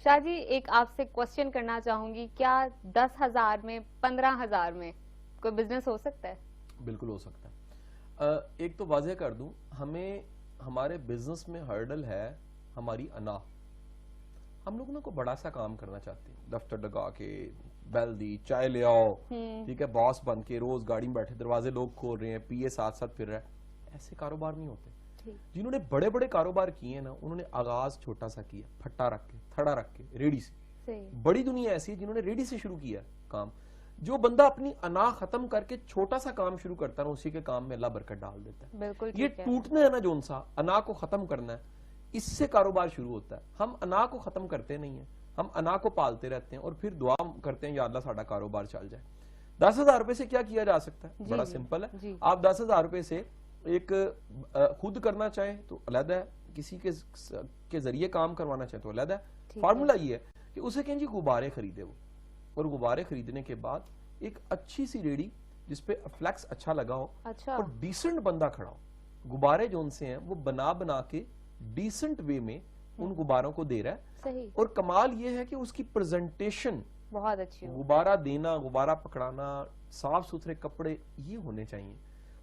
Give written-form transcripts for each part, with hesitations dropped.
شاہ جی ایک آپ سے کوشچن کرنا چاہوں گی, کیا 10,000 میں 15,000 میں کوئی بزنس ہو سکتا ہے؟ بالکل ہو سکتا ہے. ایک تو واضح کر دوں, ہمیں ہمارے بزنس میں ہرڈل ہے ہماری انا. ہم لوگ نا کو بڑا سا کام کرنا چاہتے ہیں, دفتر لگا کے بیل دی, چائے لے آؤ, ٹھیک ہے, باس بن کے روز گاڑی میں بیٹھے, دروازے لوگ کھول رہے ہیں, پی اے ساتھ ساتھ پھر رہا ہے. ایسے کاروبار نہیں ہوتے. جنہوں نے بڑے بڑے کاروبار کیے ہیں نا, انہوں نے آغاز چھوٹا سا کیا, پھٹا رکھ کے, تھڑا رکھ کے, ریڑی سے. بڑی دنیا ایسی ہے جنہوں نے ریڑی سے شروع کیا کام. جو بندہ اپنی انا ختم کر کے چھوٹا سا کام شروع کرتا ہے نا, اسی کے کام میں اللہ برکت ڈال دیتا ہے. یہ ٹوٹنا ہے نا جون سا, انا کو ختم کرنا ہے, اس سے کاروبار شروع ہوتا ہے. ہم انا کو ختم کرتے نہیں ہیں, ہم انا کو پالتے رہتے ہیں اور پھر دعا کرتے ہیں یا اللہ ساڈا کاروبار چل جائے. 10,000 روپے سے کیا کیا جا سکتا ہے؟ بڑا سمپل ہے. آپ 10,000 روپے سے ایک خود کرنا چاہیں تو علیحدہ ہے, کسی کے ذریعے کام کروانا چاہیں تو علیحدہ ہے. فارمولا یہ ہے کہ اسے کہیں جی غبارے خریدے وہ, اور غبارے خریدنے کے بعد ایک اچھی سی ریڑی جس پہ فلیکس اچھا لگا ہو اور ڈیسنٹ بندہ کھڑا ہو. غبارے جو ان سے ہیں وہ بنا کے ڈیسنٹ وے میں ان غباروں کو دے رہا ہے. اور کمال یہ ہے کہ اس کی پریزنٹیشن بہت اچھی, غبارہ دینا, غبارہ پکڑانا, صاف ستھرے کپڑے یہ ہونے چاہیے.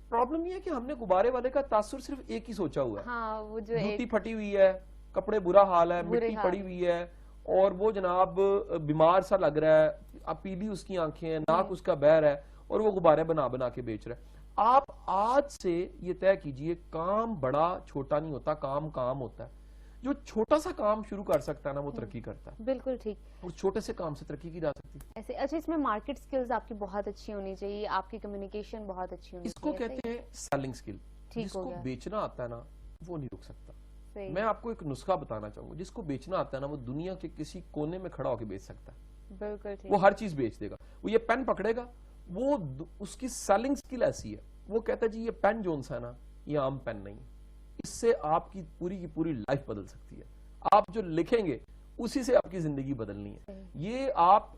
پرابلم یہ ہے کہ ہم نے غبارے والے کا تاثر صرف ایک ہی سوچا ہوا ہے, جوتی پھٹی ہوئی ہے, کپڑے برا حال ہے, مٹی پڑی ہوئی ہے, اور وہ جناب بیمار سا لگ رہا ہے, اب پیلی اس کی آنکھیں ہیں, ناک اس کا بہر ہے, اور وہ غبارے بنا کے بیچ رہا ہے. آپ آج سے یہ طے کیجئے, کام بڑا چھوٹا نہیں ہوتا, کام ہوتا ہے. جو چھوٹا سا کام شروع کر سکتا ہے نا وہ ترقی کرتا ہے. بالکل ٹھیک. اور چھوٹے سے کام سے ترقی کی جا سکتی ہے. ایسے اچھا, اس میں مارکیٹ سکلز آپ کی بہت اچھی ہونی چاہیے, آپ کی کمیونیکیشن بہت اچھی ہونی چاہیے. اس کو کہتے ہیں سیلنگ سکل. جس کو بیچنا آتا ہے نا وہ نہیں رک سکتا. میں آپ کو ایک نسخہ بتانا چاہوں گا, جس کو بیچنا آتا ہے نا وہ دنیا کے کسی کونے میں کھڑا ہو کے بیچ سکتا ہے. بالکل وہ ہر چیز بیچ دے گا. وہ یہ پین پکڑے گا, وہ اس کی سیلنگ سکل ایسی ہے, وہ کہتا ہے جی یہ پین جون سا ہے نا یہ عام پین نہیں, اس سے آپ کی پوری لائف بدل سکتی ہے. آپ جو لکھیں گے اسی سے آپ کی زندگی بدلنی ہے. یہ آپ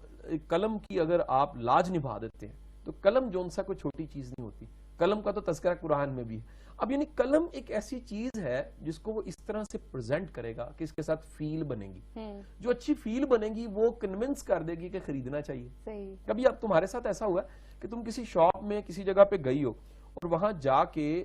قلم کی اگر آپ لاج نبھا دیتے ہیں تو قلم جون سا کوئی چھوٹی چیز نہیں ہوتی. قلم کا تو تذکرہ قرآن میں بھی ہے. اب یعنی قلم ایک ایسی چیز ہے جس کو وہ اس طرح سے پریزنٹ کرے گا کہ اس کے ساتھ فیل بنے گی. جو اچھی فیل بنے گی وہ کنونس کر دے گی کہ خریدنا چاہیے. کبھی اب تمہارے ساتھ ایسا ہوا کہ تم کسی شاپ میں کسی جگہ پہ گئی ہو اور وہاں جا کے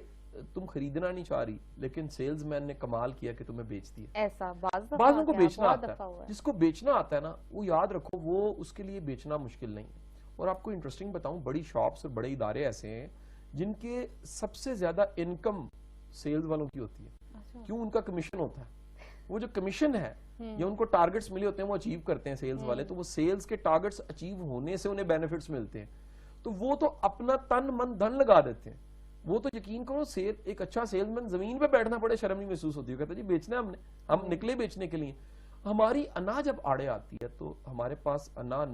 تم خریدنا نہیں چاہ رہی, لیکن سیلز مین نے کمال کیا کہ تمہیں بیچ دیا. ایسا بعضوں کو بیچنا آتا ہے. جس کو بیچنا آتا ہے نا وہ یاد رکھو وہ اس کے لیے بیچنا مشکل نہیں ہے. اور آپ کو انٹرسٹنگ بتاؤں, بڑی شاپس اور بڑے ادارے ایسے ہیں جن کے سب سے زیادہ انکم سیلز والوں کی ہوتی ہے. کیوں؟ ان کا کمیشن ہوتا ہے. وہ جو کمیشن ہے یا ان کو ٹارگٹس ملے ہوتے ہیں وہ اچیو کرتے ہیں سیلز والے, تو وہ سیلز کے ٹارگٹس اچیو ہونے سے انہیں بینیفٹس ملتے ہیں, تو وہ تو اپنا تن من دھن لگا دیتے ہیں. وہ تو یقین کرو ایک اچھا سیلز مین زمین پہ بیٹھنا پڑے شرم نہیں محسوس ہوتی ہے, کہتا جی بیچنا ہے ہم نکلے بیچنے کے لیے. ہماری انا جب آڑے آتی ہے تو ہمارے پاس انا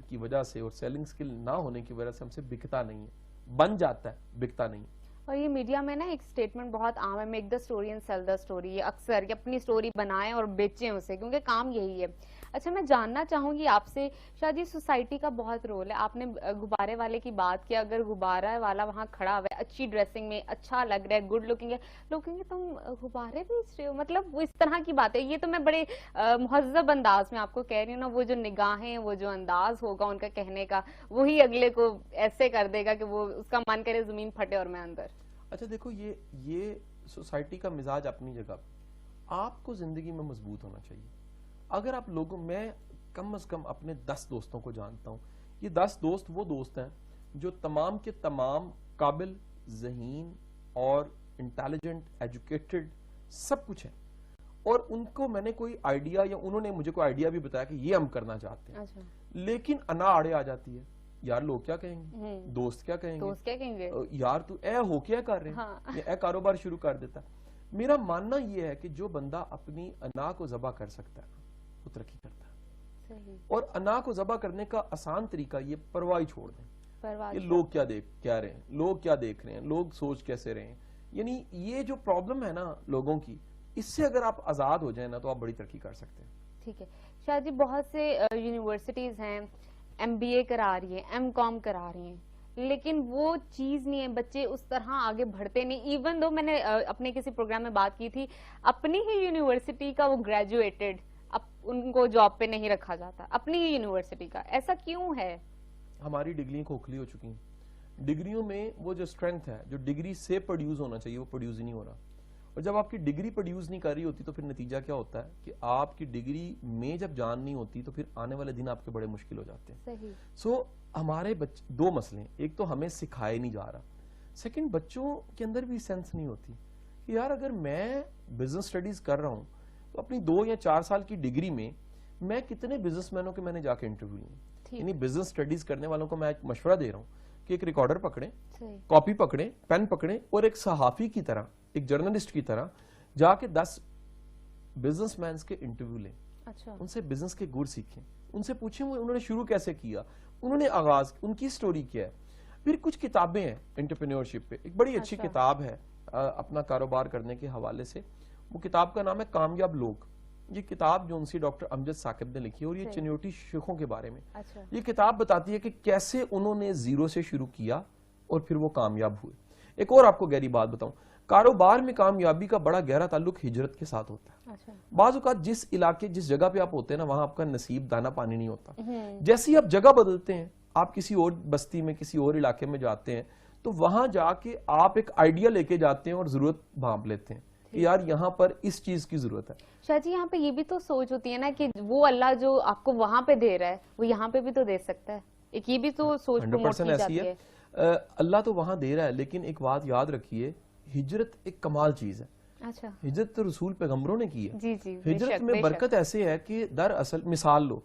کی وجہ سے اور سیلنگ سکل نہ ہونے کی وجہ سے ہم سے بکتا نہیں ہے, بن جاتا ہے, بکتا نہیں. اور یہ میڈیا میں نا ایک سٹیٹمنٹ بہت عام ہے, make the story and sell the story. یہ اکثر کہ اپنی سٹوری بنائیں اور بیچیں اسے, کیونکہ کام یہی ہے. اچھا, میں جاننا چاہوں گی آپ سے شاہ جی, سوسائٹی کا بہت رول ہے. آپ نے غبارے والے کی بات کی, اگر غبارہ والا وہاں کھڑا ہوا ہے, اچھی ڈریسنگ میں, اچھا لگ رہا ہے, گڈ لکنگ ہے, لوگ کہیں گے تم غبارے بیچ رہے ہو, مطلب وہ اس طرح کی بات ہے. یہ تو میں بڑے مہذب انداز میں آپ کو کہہ رہی ہوں نا, وہ جو نگاہیں, وہ جو انداز ہوگا ان کا کہنے کا, وہی اگلے کو ایسے کر دے گا کہ وہ اس کا من کرے زمین پھٹے اور میں اندر. اچھا دیکھو, یہ سوسائٹی کا مزاج اپنی جگہ, آپ کو زندگی میں مضبوط ہونا چاہیے. اگر آپ لوگوں, میں کم از کم اپنے 10 دوستوں کو جانتا ہوں, یہ 10 دوست وہ دوست ہیں جو تمام کے تمام قابل, ذہین اور انٹیلیجنٹ, ایجوکیٹڈ سب کچھ ہیں, اور ان کو میں نے کوئی آئیڈیا یا انہوں نے مجھے کوئی آئیڈیا بھی بتایا کہ یہ ہم کرنا چاہتے ہیں. لیکن انا آڑے آ جاتی ہے, یار لوگ کیا کہیں گے, دوست کیا کہیں گے, یار تو اے ہو کیا کر رہے ہیں, اے کاروبار شروع کر دیتا. میرا ماننا یہ ہے کہ جو بندہ اپنی انا کو ذبح کر سکتا ہے وہ ترقی کرتا ہے. اور انا کو ذبح کرنے کا آسان طریقہ یہ پرواہ چھوڑ دیں. یہ لوگ کیا رہے ہیں, لوگ کیا دیکھ رہے ہیں, لوگ سوچ کیسے رہے ہیں. یعنی یہ جو پرابلم ہے نا لوگوں کی, اس سے اگر آپ آزاد ہو جائیں نا تو آپ بڑی ترقی کر سکتے ہیں. ٹھیک ہے شاہ جی, بہت سے یونیورسٹیز ہیں ایم بی اے کرا رہی ہیں, ایم کام کرا رہی ہیں, لیکن وہ چیز نہیں ہے, بچے اس طرح آگے بڑھتے نہیں. ایون دو میں نے اپنے کسی پروگرام میں بات کی تھی, اپنی ہی یونیورسٹی کا وہ گریجویٹڈ ان کو جاب پہ نہیں رکھا جاتا اپنی یونیورسٹی کا, ایسا کیوں ہے؟ ہماری ڈگریاں کھوکھلی ہو چکی ہیں. ڈگریوں میں وہ جو اسٹرینتھ ہے جو ڈگری سے پروڈیوس ہونا چاہیے وہ پروڈیوس ہی نہیں ہو رہا, اور جب آپ کی ڈگری پروڈیوس نہیں کر رہی ہوتی تو پھر نتیجہ کیا ہوتا ہے کہ آپ کی ڈگری میں جب جان نہیں ہوتی تو پھر آنے والے دن آپ کے بڑے مشکل ہو جاتے ہیں. صحیح. سو ہمارے دو مسئلے ہیں, ایک تو ہمیں سکھائے نہیں جا رہا, سیکنڈ بچوں کے اندر بھی سینس نہیں ہوتی کہ یار اگر میں بزنس اسٹڈیز کر رہا ہوں تو اپنی 2 یا 4 سال کی ڈگری میں کتنے بزنس مینوں کے میں نے جا کے انٹرویو لیں. یعنی بزنس اسٹڈیز کرنے والوں کو میں ایک مشورہ دے رہا ہوں کہ ایک ریکارڈر پکڑیں, کاپی پکڑیں, پین پکڑیں, اور ایک صحافی کی طرح, ایک جرنلسٹ کی طرح جا کے 10 بزنس مینز کے انٹرویو لیں. ان سے بزنس کے گر سیکھیں, ان سے پوچھیں وہ انہوں نے شروع کیسے کیا, انہوں نے آغاز, ان کی سٹوری کیا ہے. پھر کچھ کتابیں ہیں انٹرپرینیورشپ پہ, ایک بڑی اچھی کتاب ہے اپنا کاروبار کرنے کے حوالے سے, وہ کتاب کا نام ہے کامیاب لوگ. یہ کتاب جو ان سے ڈاکٹر امجد ثاقب نے لکھی ہے, اور یہ چنیوٹی شیخوں کے بارے میں. یہ کتاب بتاتی ہے کہ کیسے انہوں نے زیرو سے شروع کیا اور پھر وہ کامیاب ہوئے. ایک اور آپ کو گہری بات بتاؤں, کاروبار میں کامیابی کا بڑا گہرا تعلق ہجرت کے ساتھ ہوتا ہے. بعض اوقات جس علاقے جس جگہ پہ آپ ہوتے ہیں نا وہاں آپ کا نصیب دانا پانی نہیں ہوتا. جیسے ہی آپ جگہ بدلتے ہیں, آپ کسی اور بستی میں کسی اور علاقے میں جاتے ہیں, تو وہاں جا کے آپ ایک آئیڈیا لے کے جاتے ہیں اور ضرورت بھانپ لیتے ہیں کہ یار یہاں پر اس چیز کی ضرورت ہے. شاہ جی یہاں پہ یہ بھی تو سوچ ہوتی ہے نا کہ وہ اللہ جو آپ کو وہاں پہ دے رہا ہے وہ یہاں پہ بھی تو دے سکتا ہے, ایک یہ بھی تو سوچ پروموٹ کی جاتی ہے. اللہ تو وہاں دے رہا ہے, لیکن ایک بات یاد رکھیے, ہجرت ایک کمال چیز ہے. ہجرت تو رسول پیغمبروں نے کی ہے. ہجرت میں برکت ایسے ہے کہ دراصل مثال لو,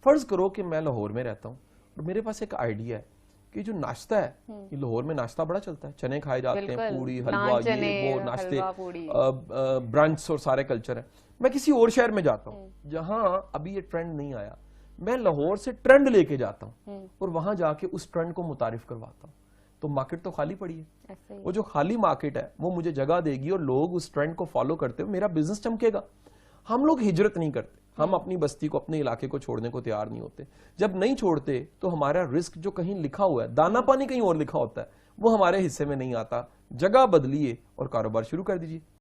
فرض کرو کہ میں لاہور میں رہتا ہوں اور میرے پاس ایک آئیڈیا ہے کہ جو ناشتہ ہے, یہ لاہور میں ناشتہ بڑا چلتا ہے, چنے کھائے جاتے ہیں, پوڑی, حلوہ, یہ وہ ناشتے, برنچ اور سارے کلچر ہیں. میں کسی اور شہر میں جاتا ہوں جہاں ابھی یہ ٹرینڈ نہیں آیا, میں لاہور سے ٹرینڈ لے کے جاتا ہوں اور وہاں جا کے اس ٹرینڈ کو متعارف کرواتا ہوں. تو مارکیٹ تو خالی پڑی ہے, وہ جو خالی مارکیٹ ہے وہ مجھے جگہ دے گی اور لوگ اس ٹرینڈ کو فالو کرتے ہوئے میرا بزنس چمکے گا. ہم لوگ ہجرت نہیں کرتے, ہم اپنی بستی کو, اپنے علاقے کو چھوڑنے کو تیار نہیں ہوتے. جب نہیں چھوڑتے تو ہمارا رسک جو کہیں لکھا ہوا ہے, دانا پانی کہیں اور لکھا ہوتا ہے, وہ ہمارے حصے میں نہیں آتا. جگہ بدلیے اور کاروبار شروع کر دیجیے.